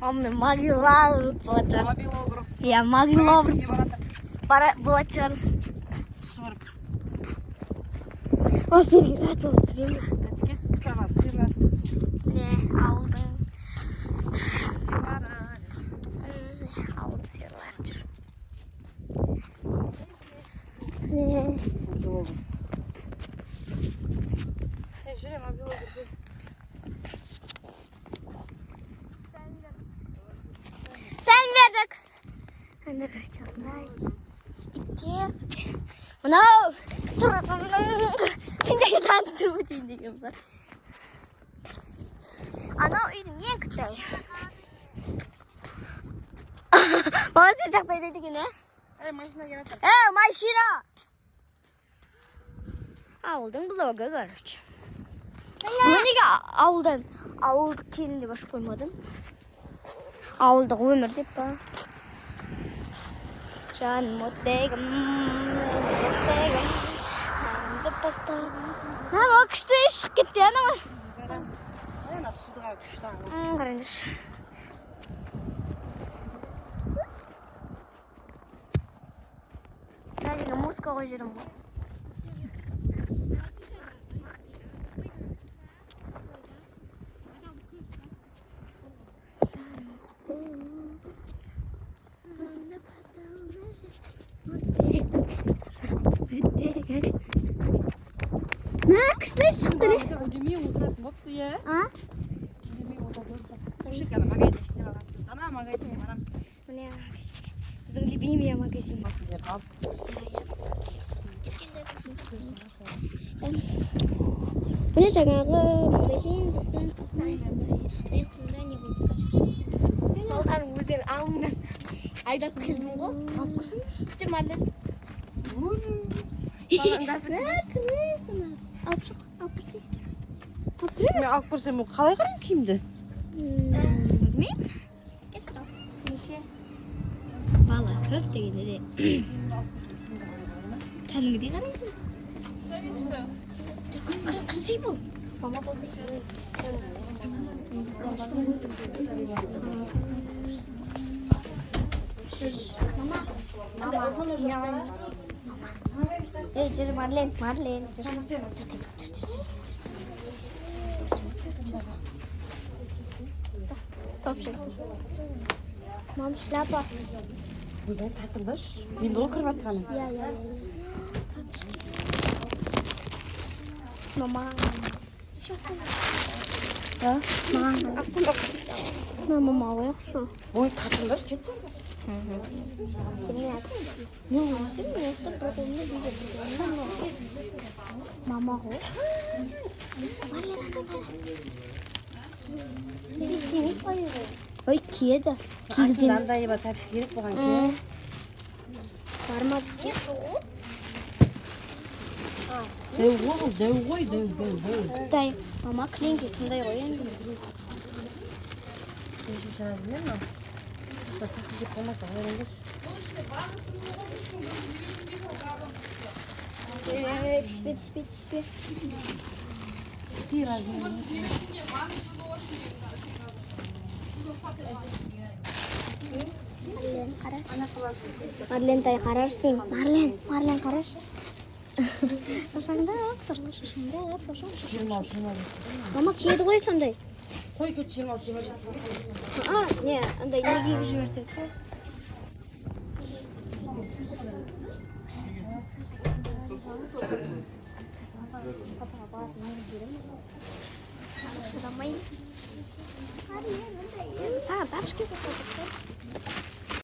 Мама могла получать. Я могла получать. О, сирий жатып жүрмін. Не, ауылдың. Ауыл сыйлар жүр. Не. Sen verdik. Ben de kaçıyorsun daha iyi. Bitti. Mınау. Сендерге таныстырып өтейін деген ба. Анау үйдің ең кітай. Бала сен жақта айтады екен, Машина келеді. Машина! Ауылдың блогы, короче. Неге ауылдан ауылдық келін деп ашып қоймадың? Ауылдық өмір деп па. Жаным оттегім, оттегім. Ол күшті шығып кетті, ана ма? Ана судыға күшті. Қараңызшы. Мына жерге музыка қойып жүрмін ғой. күшті шықты ре. Үндемей отыратын болыпты, иә? Үндемей отыратын. Көшік ана магазин ішіне барасың. Ана магазинге барамыз. Міне біздің любимый магазин. Міне жаңағы магазин біздің аяқтында не болды? Балдардың өздері алыңнан айдап келдім ғой. Алып көрсеңізші. Жүр Марлен. Алып шық, алып көрсей. Мен алып көрсем, қалай қарайын киімді? Білмеймін. Кет ал. Неше? Бала көп дегенде де. Кәдімгідей қарайсың. Жүр, көрсей бұл. Мама болса. Мама. Жүр Марлен, Марлен. Стоп шекті. Мам, шляпа. Бұйдан тартылдаш. Енді ғой кіріп атқаным. Я. Мама. Да? Астында. Мама малый şu. Ой, тартылдаш кетті. Ne olmuş? Yoksa babamla bir Mama o. Ой, кеді. Астындар да еба тәпіш керек болған ше. Бармады. Дәу ғой. Дай, мама клинкесінде ғой енді. Сен шарабымен ма? Басақы деп болмаса ғайраңдаш. Спи. Спи разные. Марлен тай қараш деймін. Марлен қараш. Шошаңдап тұр, шошаңдап. Мама киеді ғой сондай. Қой кет 26. Не, андай не киіп жүрсек. Саған тапшы кетіп